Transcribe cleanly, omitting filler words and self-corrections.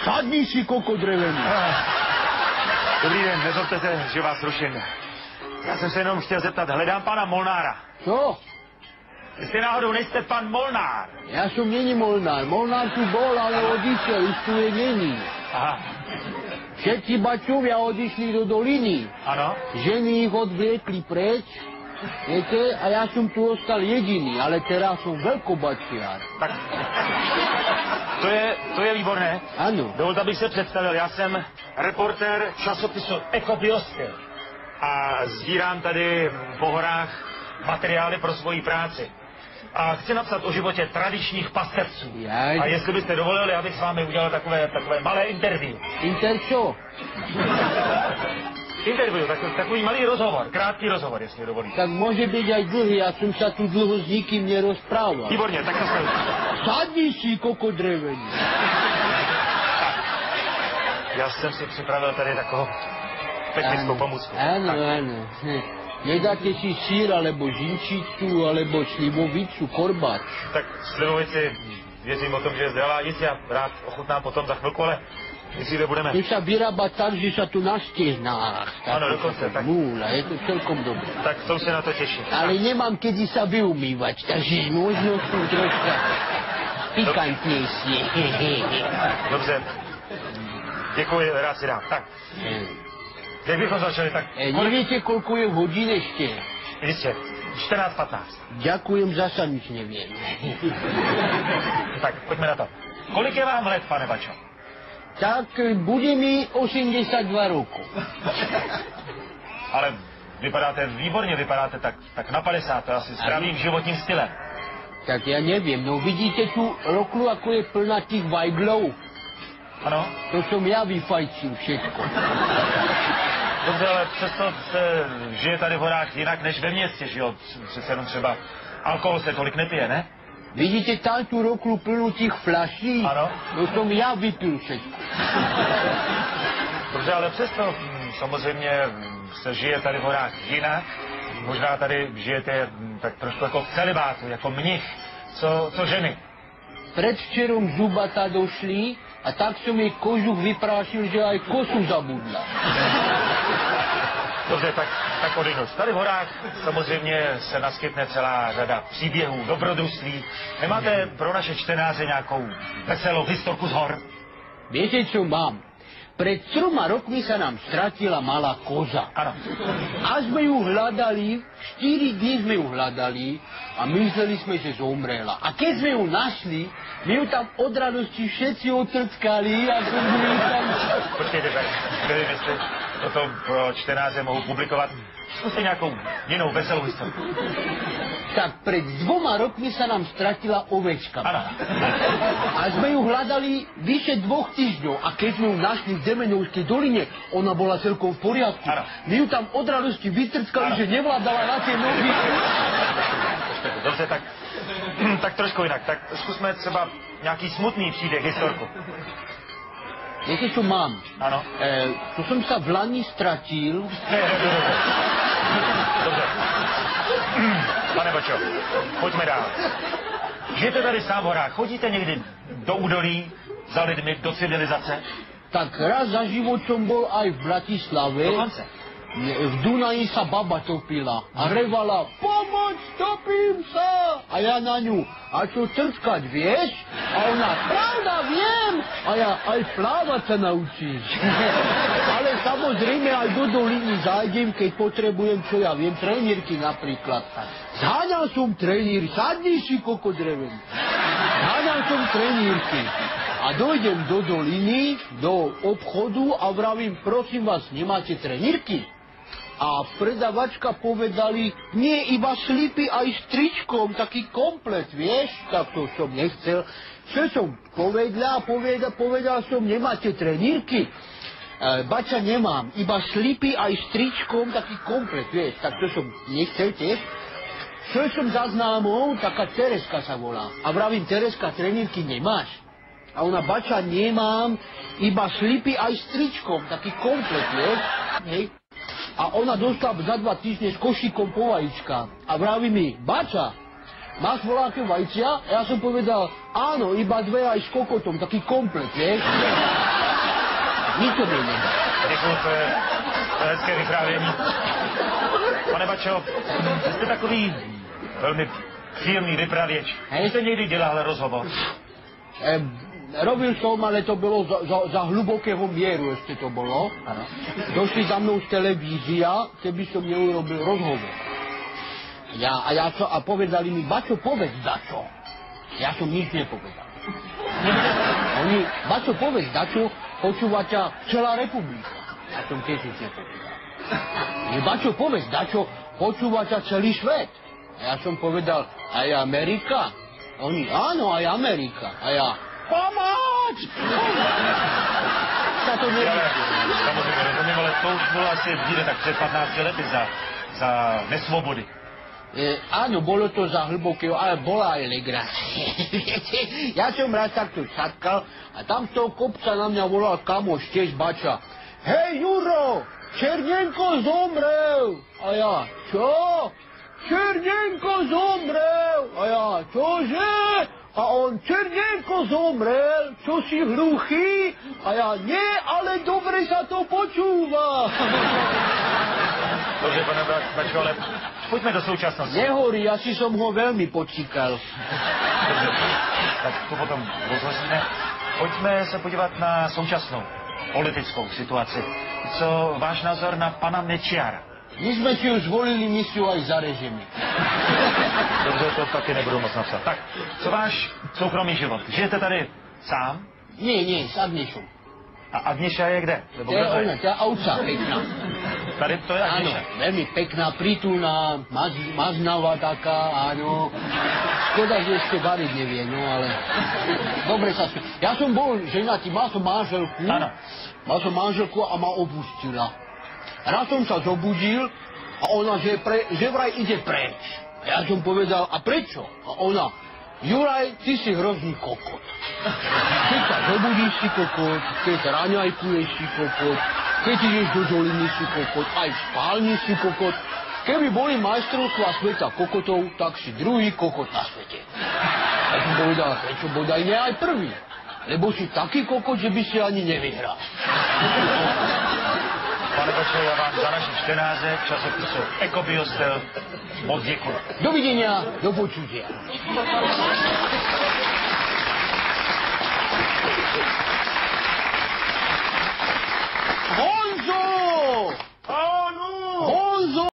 Sadni si, koko drevený. Dobrý den, nezlobte se, že vás ruším. Já jsem se jenom chtěl zeptat, hledám pana Molnára. Co? Jestli náhodou nejste pan Molnár. Ja som není Molnár. Molnár tu bol, ale odišiel, už tu je není. Aha. Všetci bačovia odišli do doliny. Ano? Ženy ich odvliekli preč. Viete, a ja som tu ostal jediný, ale teraz som veľkobačiar. Tak, to je výborné. Ano. Dovolte, abych se představil. Já jsem reportér časopisu Ekobiosfér a sbírám tady po horách materiály pro svoji práci. A chci napsat o životě tradičních pastevců. A jestli byste dovolili, abych s vámi udělal takové malé interview. Inter čo? Interview, takový malý rozhovor, krátký rozhovor, jestli dovolíte. Tak môže byť aj dlhý, ja som sa tu dlho s nikým nerozprával. Výborně, tak to staví. Sadni si, koko drevený. Já jsem si připravil tady takovou technickou pomůcku. Áno, áno. Nedáte si sír, alebo žinčicu, alebo slivovicu, korbáč. Tak slivovici, věřím o tom, že je zdravá, nic já rád ochutnám potom za chvilku, ale myslíte, budeme... To sa vyrába tak, že sa tu na stehnách. Ano, dokonce, tak... Múla, je to celkom dobré. Tak to už se na to těším. Ale nemám kedy sa vyumývať, takže možno sú troška pikantnejšie. Dobře. Děkuji, rád si dám. Tak. Jak bychom začali, tak... Neviete, koľko je hodín ešte? Jistě, 14:15. Ďakujem, zasa nič neviem. Tak, pojďme na to. Kolik je vám let, pane Bačo? Tak bude mi 82 rokov. Ale vypadáte výborně, vypadáte tak na 50, to asi zdravým životním stylem. Tak ja neviem, no vidíte tu roklu, ako je plná tých vajglov? Ano? To som ja vyfajčil všetko. Dobře, ale přesto se žije tady v horách jinak než ve městě, že jo? Přece jenom třeba alkohol se tolik nepije, ne? Vidíte tam tú roklu plnú tých fľaší? Ano. To som ja vypil všetko. Dobře, ale přesto samozřejmě se žije tady v horách jinak. Možná tady žijete tak trošku jako v celibátu, jako mnich. Co ženy? Predvčerom zubata došli a tak som jej kožuch vyprášil, že aj kosu zabudla. Dobře, tak odinut. Tady v horách samozřejmě se naskytne celá řada příběhů, dobrodružství. Nemáte pro naše čtenáře nějakou veselou historku z hor? Viete, čo mám? Pred 3 rokmi sa nám stratila malá koza. Ano. A sme ju hľadali, 4 dní sme ju hľadali a mysleli sme, že zomrela. A keď sme ju našli, my ju tam od radosti všetci otrckali a som ju tam... Počkejte, tak nevím, jestli toto pro čtenáře mohu publikovat. Zkuste nějakou jinou veselou historku. Tak pred 2 rokmi sa nám stratila ovečka. Ano. A sme ju hľadali vyše 2 týždňov. A keď sme ju našli v Demenovskej doline, ona bola celkom v poriadku. Ano. My ju tam od radosti vytrckali, že nevládala na tie nohy. Dobře, tak trošku jinak. Tak zkusme třeba nějaký smutný příběh, historku. Viete, čo mám? Ano. To som sa v lani stratil. Dobře. Pane Bačo, pojďme dál. Žijete tady sám v horách, chodíte někdy do údolí za lidmi, do civilizace? Tak raz za život som bol aj v Bratislave. Dokonce. V Dunaji sa baba topila a revala: pomoc, topím sa! A ja na ňu: a čo trčkať, vieš? A ona: pravda, viem! A ja: aj plávať sa naučíš. Ale samozrejme aj do doliny zájdem, keď potrebujem, čo ja viem, trenírky napríklad. Zháňal som trenírky, sadni si, koko drevený. Zháňal som trenírky. A dojdem do doliny, do obchodu a vravím: prosím vás, nemáte trenírky? A predavačka povedali: nie, iba šlipy aj s tričkom, taký komplet, vieš? Tak to som nechcel. Čo som povedal som: nemáte trenírky? Bača, nemám, iba šlipy aj s tričkom, taký komplet, vieš? Tak to som nechcel tiež. Čo som za známou, taká Tereska sa volá. A vravím: Tereska, trenírky nemáš? A ona: bača, nemám, iba šlipy aj s tričkom, taký komplet, vieš? Hej. A ona došla za 2 týždne s košíkom po vajíčka. A vraví mi: bača, máš voľaké vajcia? A ja som povedal, áno, iba 2 aj s kokotom, taký komplet, vieš? Nikto mi nedá. Děkuji, to je hezké vyprávění. Pane Bačo, jste takový velmi příjemný vypravěč. Jste někdy dělal rozhovor? Robil som, ale to bolo za hlubokého mieru, ešte to bolo. Ano. Došli za mnou z televízia, keby som neurobil rozhovor. A povedali mi, Bačo, povedz dačo. Ja som nič nepovedal. Oni, Bačo, povedz dačo, počúva ťa celá republika. Ja som tiež nič nepovedal. Bačo, povedz dačo, počúva ťa celý svet. Ja som povedal, aj Amerika? Oni, áno, aj Amerika. A ja, pomoc! Sa to nevidí. Samozřejmě rozumím, ale to už bylo asi díle tak před 15 lety za nesvobody. Áno, bolo to za hlbokého, ale bola aj legracia. Ja som raz takto čatkal a tam z toho kopca na mňa volal kamoš, tiež Bača. Hej, Juro, Černenko zomrel. A ja, čo? Černenko zomrel. A ja, čože? A on, Černenko zomrel, čo si hluchý? A ja, nie, ale dobre sa to počúva. Dobře, pane Bačo, ale pojďme do současnosti. Nehorí, asi som ho veľmi počíkal. Dobře, tak to potom rozhodíme. Pojďme se podívat na současnou politickou situaci. Co váš názor na pana Mečiara? My sme si už zvolili misiu aj za režimy. Dobře, to taky nebudu moc napsat. Tak, co váš soukromý život? Žijete tady sám? Nie, s Agnešou. A Agneša je kde? To je ona, tá ovca pekná. Tady to je Agneša. Áno, veľmi pekná, pritulná, maznavá taká, áno. Škoda, že ešte variť nevie, no ale... Dobre sa... Ja som bol ženatý, mal som manželku. Áno. Mal som manželku a ma opustila. Raz som sa zobudil a ona, že vraj ide preč. A ja som povedal, a prečo? A ona, Juraj, ty si hrozný kokot. Keď sa zobudíš si kokot, keď raňajkuješ si kokot, keď ideš do doliny si kokot, aj v spálni si kokot. Keby boli majstrovstvá sveta kokotov, tak si druhý kokot na svete. Ja som povedal, prečo bodaj nie aj prvý? Lebo si taký kokot, že by si ani nevyhral. Pane Bačo, já vám za naši čtenáře v časopisu Ekobiostel moc děkuji. Dovidenia, do počutia. Honzo! Áno! Honzo!